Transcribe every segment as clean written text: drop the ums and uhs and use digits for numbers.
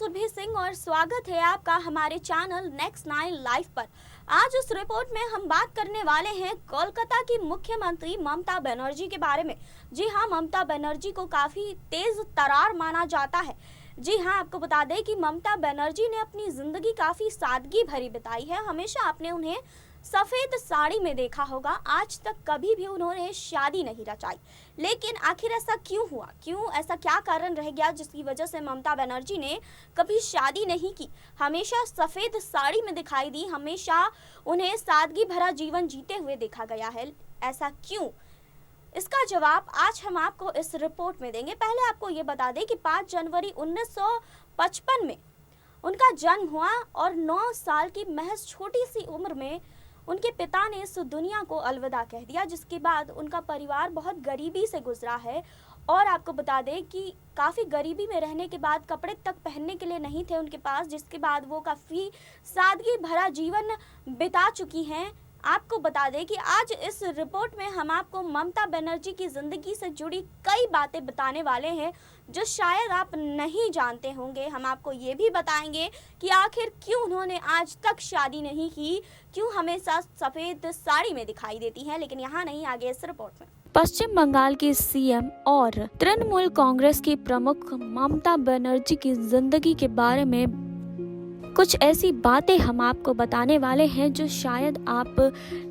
सुरभि सिंह और स्वागत है आपका हमारे चैनल नेक्स्ट 9 लाइव पर। आज इस रिपोर्ट में हम बात करने वाले हैं कोलकाता की मुख्यमंत्री ममता बनर्जी के बारे में। जी हां, ममता बनर्जी को काफी तेज तर्रार माना जाता है। जी हां, आपको बता दें कि ममता बनर्जी ने अपनी जिंदगी काफी सादगी भरी बिताई है। हमेशा आपने उन्हें सफेद साड़ी में देखा होगा। आज तक कभी भी उन्होंने शादी नहीं रचाई। लेकिन आखिर ऐसा क्यों हुआ? ऐसा क्या कारण रह गया जिसकी वजह से ममता बनर्जी ने कभी शादी नहीं की, हमेशा सफेद साड़ी में दिखाई दी, हमेशा उन्हें सादगी भरा जीवन जीते हुए देखा गया है? ऐसा क्यों? इसका जवाब आज हम आपको इस रिपोर्ट में देंगे। पहले आपको ये बता दें कि 5 जनवरी 1955 में उनका जन्म हुआ और 9 साल की महज छोटी सी उम्र में उनके पिता ने इस दुनिया को अलविदा कह दिया, जिसके बाद उनका परिवार बहुत गरीबी से गुजरा है। और आपको बता दें कि काफ़ी गरीबी में रहने के बाद कपड़े तक पहनने के लिए नहीं थे उनके पास, जिसके बाद वो काफ़ी सादगी भरा जीवन बिता चुकी हैं। आपको बता दें कि आज इस रिपोर्ट में हम आपको ममता बनर्जी की ज़िंदगी से जुड़ी कई बातें बताने वाले हैं जो शायद आप नहीं जानते होंगे। हम आपको ये भी बताएंगे कि आखिर क्यों उन्होंने आज तक शादी नहीं की, क्यों हमेशा सफ़ेद साड़ी में दिखाई देती हैं। लेकिन यहाँ नहीं, आगे इस रिपोर्ट में। पश्चिम बंगाल की सीएम और तृणमूल कांग्रेस की प्रमुख ममता बनर्जी की जिंदगी के बारे में कुछ ऐसी बातें हम आपको बताने वाले हैं जो शायद आप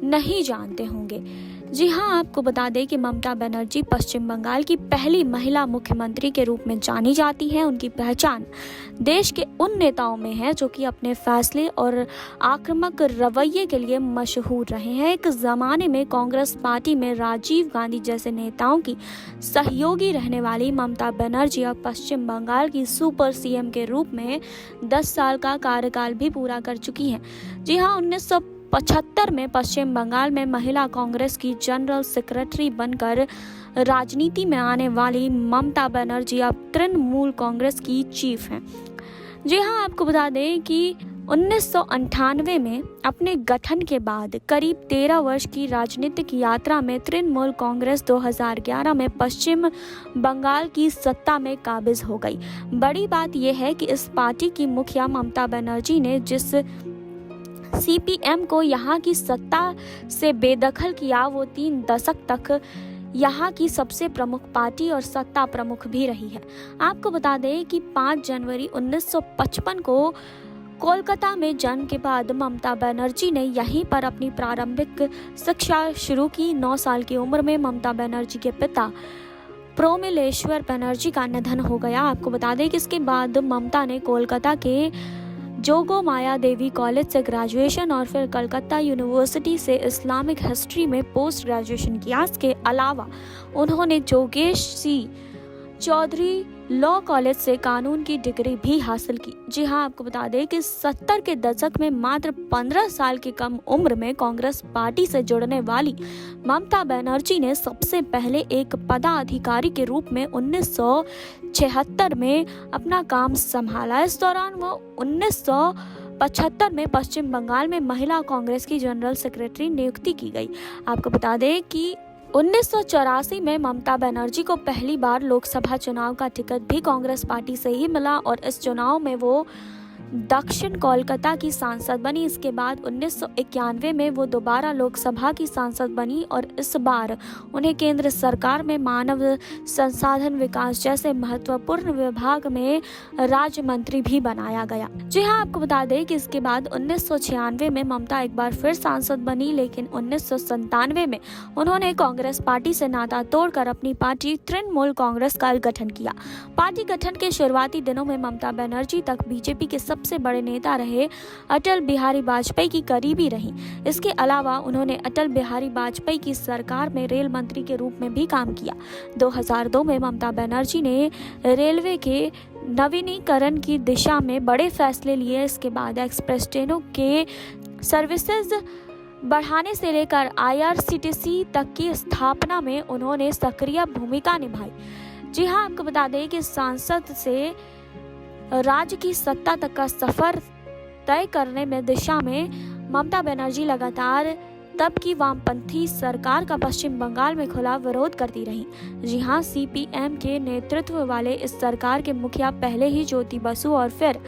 नहीं जानते होंगे। जी हाँ, आपको बता दें कि ममता बनर्जी पश्चिम बंगाल की पहली महिला मुख्यमंत्री के रूप में जानी जाती हैं। उनकी पहचान देश के उन नेताओं में है जो कि अपने फैसले और आक्रामक रवैये के लिए मशहूर रहे हैं। एक ज़माने में कांग्रेस पार्टी में राजीव गांधी जैसे नेताओं की सहयोगी रहने वाली ममता बनर्जी अब पश्चिम बंगाल की सुपर सीएम के रूप में 10 साल का कार्यकाल भी पूरा कर चुकी हैं। जी हाँ, 1975 में पश्चिम बंगाल में महिला कांग्रेस की जनरल सेक्रेटरी बनकर राजनीति में आने वाली ममता बनर्जी अब तृणमूल कांग्रेस की चीफ हैं। जी हाँ, आपको बता दें कि 1998 में अपने गठन के बाद करीब 13 वर्ष की राजनीतिक यात्रा में तृणमूल कांग्रेस 2011 में पश्चिम बंगाल की सत्ता में काबिज हो गई। बड़ी बात यह है कि इस पार्टी की मुखिया ममता बनर्जी ने जिस सीपीएम को यहाँ की सत्ता से बेदखल किया, वो 3 दशक तक यहाँ की सबसे प्रमुख पार्टी और सत्ता प्रमुख भी रही है। आपको बता दें कि 5 जनवरी 1955 को कोलकाता में जन्म के बाद ममता बनर्जी ने यहीं पर अपनी प्रारंभिक शिक्षा शुरू की। 9 साल की उम्र में ममता बनर्जी के पिता प्रोमिलेश्वर बनर्जी का निधन हो गया। आपको बता दें कि इसके बाद ममता ने कोलकाता के जोगो माया देवी कॉलेज से ग्रेजुएशन और फिर कलकत्ता यूनिवर्सिटी से इस्लामिक हिस्ट्री में पोस्ट ग्रेजुएशन किया। इसके अलावा उन्होंने जोगेश सी चौधरी लॉ कॉलेज से कानून की डिग्री भी हासिल की। जी हाँ, आपको बता दें कि 70 के दशक में मात्र 15 साल की कम उम्र में कांग्रेस पार्टी से जुड़ने वाली ममता बनर्जी ने सबसे पहले एक पदाधिकारी के रूप में 1976 में अपना काम संभाला। इस दौरान वो 1975 में पश्चिम बंगाल में महिला कांग्रेस की जनरल सेक्रेटरी नियुक्ति की गई। आपको बता दें कि 1984 में ममता बनर्जी को पहली बार लोकसभा चुनाव का टिकट भी कांग्रेस पार्टी से ही मिला और इस चुनाव में वो दक्षिण कोलकाता की सांसद बनी। इसके बाद 1991 में वो दोबारा लोकसभा की सांसद बनी और इस बार उन्हें केंद्र सरकार में मानव संसाधन विकास जैसे महत्वपूर्ण विभाग में राज्य मंत्री भी बनाया गया। जी हाँ, आपको बता दें कि इसके बाद 1996 में ममता एक बार फिर सांसद बनी, लेकिन 1997 में उन्होंने कांग्रेस पार्टी से नाता तोड़कर अपनी पार्टी तृणमूल कांग्रेस का गठन किया। पार्टी गठन के शुरुआती दिनों में ममता बनर्जी तक बीजेपी के सबसे बड़े नेता रहे अटल बिहारी वाजपेयी की करीबी रही। इसके अलावा उन्होंने अटल बिहारी वाजपेयी की सरकार में रेल मंत्री के रूप में भी काम किया। 2002 में ममता बनर्जी ने रेलवे के नवीनीकरण की दिशा में बड़े फैसले लिए। इसके बाद एक्सप्रेस ट्रेनों के सर्विसेज बढ़ाने से लेकर IRCTC तक की स्थापना में उन्होंने सक्रिय भूमिका निभाई। जी हाँ, आपको बता दें कि सांसद से राज्य की सत्ता तक का सफर तय करने में दिशा में ममता बनर्जी लगातार तब की वामपंथी सरकार का पश्चिम बंगाल में खुला विरोध करती रही। जी हाँ, सीपीएम के नेतृत्व वाले इस सरकार के मुखिया पहले ही ज्योति बसु और फिर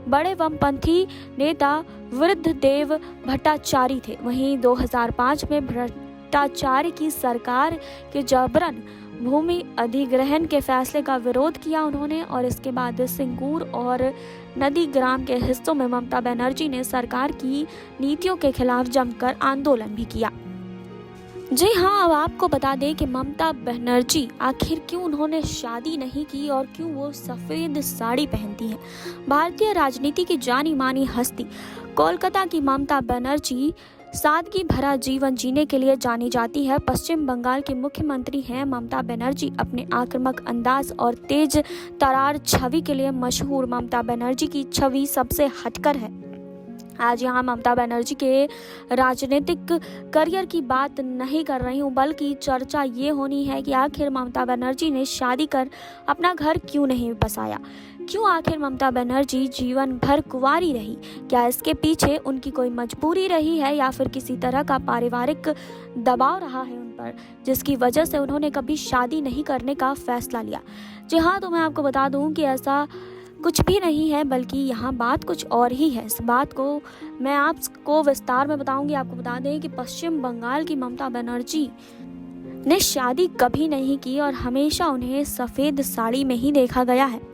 बड़े वामपंथी नेता वृद्धदेव भट्टाचार्य थे। वहीं 2005 में भट्टाचार्य की सरकार के जबरन भूमि अधिग्रहण के फैसले का विरोध किया उन्होंने, और इसके बाद सिंगूर और नंदीग्राम के हिस्सों में ममता बनर्जी ने सरकार की नीतियों के खिलाफ जमकर आंदोलन भी किया। जी हाँ, अब आपको बता दें कि ममता बनर्जी आखिर क्यों उन्होंने शादी नहीं की और क्यों वो सफेद साड़ी पहनती हैं। भारतीय राजनीति की जानी मानी हस्ती कोलकाता की ममता बनर्जी सादगी भरा जीवन जीने के लिए जानी जाती है। पश्चिम बंगाल की मुख्यमंत्री हैं ममता बनर्जी। अपने आक्रामक अंदाज और तेज तरार छवि के लिए मशहूर ममता बनर्जी की छवि सबसे हटकर है। आज यहाँ ममता बनर्जी के राजनीतिक करियर की बात नहीं कर रही हूँ, बल्कि चर्चा ये होनी है कि आखिर ममता बनर्जी ने शादी कर अपना घर क्यों नहीं बसाया। क्यों आखिर ममता बनर्जी जीवन भर कुंवारी रही? क्या इसके पीछे उनकी कोई मजबूरी रही है या फिर किसी तरह का पारिवारिक दबाव रहा है उन पर, जिसकी वजह से उन्होंने कभी शादी नहीं करने का फैसला लिया? जी हाँ, तो मैं आपको बता दूं कि ऐसा कुछ भी नहीं है, बल्कि यहाँ बात कुछ और ही है। इस बात को मैं आपको विस्तार में बताऊंगी। आपको बता दें कि पश्चिम बंगाल की ममता बनर्जी ने शादी कभी नहीं की और हमेशा उन्हें सफेद साड़ी में ही देखा गया है।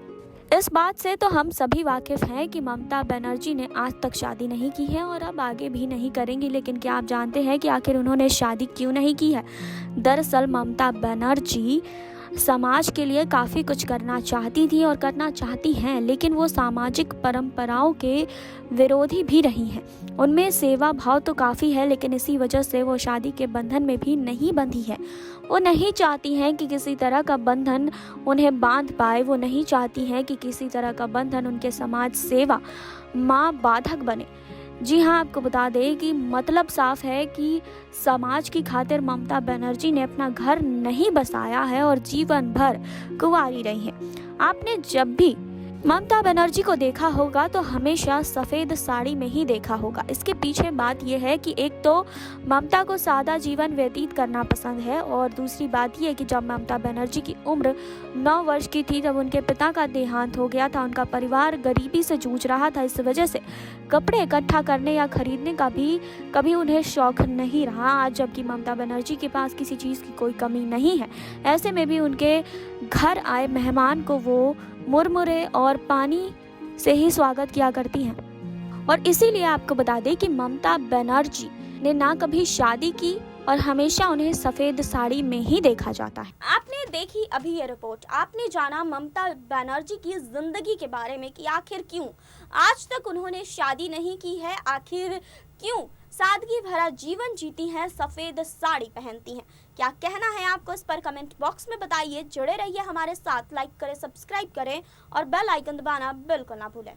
इस बात से तो हम सभी वाकिफ हैं कि ममता बनर्जी ने आज तक शादी नहीं की है और अब आगे भी नहीं करेंगी। लेकिन क्या आप जानते हैं कि आखिर उन्होंने शादी क्यों नहीं की है? दरअसल ममता बनर्जी समाज के लिए काफ़ी कुछ करना चाहती थी और करना चाहती हैं, लेकिन वो सामाजिक परंपराओं के विरोधी भी रही हैं। उनमें सेवा भाव तो काफ़ी है, लेकिन इसी वजह से वो शादी के बंधन में भी नहीं बंधी है। वो नहीं चाहती हैं कि किसी तरह का बंधन उन्हें बांध पाए। वो नहीं चाहती हैं कि किसी तरह का बंधन उनके समाज सेवा माँ बाधक बने। जी हाँ, आपको बता दें कि मतलब साफ है कि समाज की खातिर ममता बनर्जी ने अपना घर नहीं बसाया है और जीवन भर कुंवारी रही है। आपने जब भी ममता बनर्जी को देखा होगा तो हमेशा सफ़ेद साड़ी में ही देखा होगा। इसके पीछे बात यह है कि एक तो ममता को सादा जीवन व्यतीत करना पसंद है, और दूसरी बात यह है कि जब ममता बनर्जी की उम्र 9 वर्ष की थी तब उनके पिता का देहांत हो गया था। उनका परिवार गरीबी से जूझ रहा था, इस वजह से कपड़े इकट्ठा करने या खरीदने का भी कभी उन्हें शौक नहीं रहा। आज जबकि ममता बनर्जी के पास किसी चीज़ की कोई कमी नहीं है, ऐसे में भी उनके घर आए मेहमान को वो मुरमुरे और पानी से ही स्वागत किया करती हैं। और इसीलिए आपको बता दें कि ममता बनर्जी ने ना कभी शादी की और हमेशा उन्हें सफेद साड़ी में ही देखा जाता है। आपने देखी अभी ये रिपोर्ट, आपने जाना ममता बनर्जी की जिंदगी के बारे में कि आखिर क्यों आज तक उन्होंने शादी नहीं की है, आखिर क्यों सादगी भरा जीवन जीती हैं, सफेद साड़ी पहनती हैं। क्या कहना है आपको, इस पर कमेंट बॉक्स में बताइए। जुड़े रहिए हमारे साथ, लाइक करें, सब्सक्राइब करें और बेल आइकन दबाना बिल्कुल ना भूलें।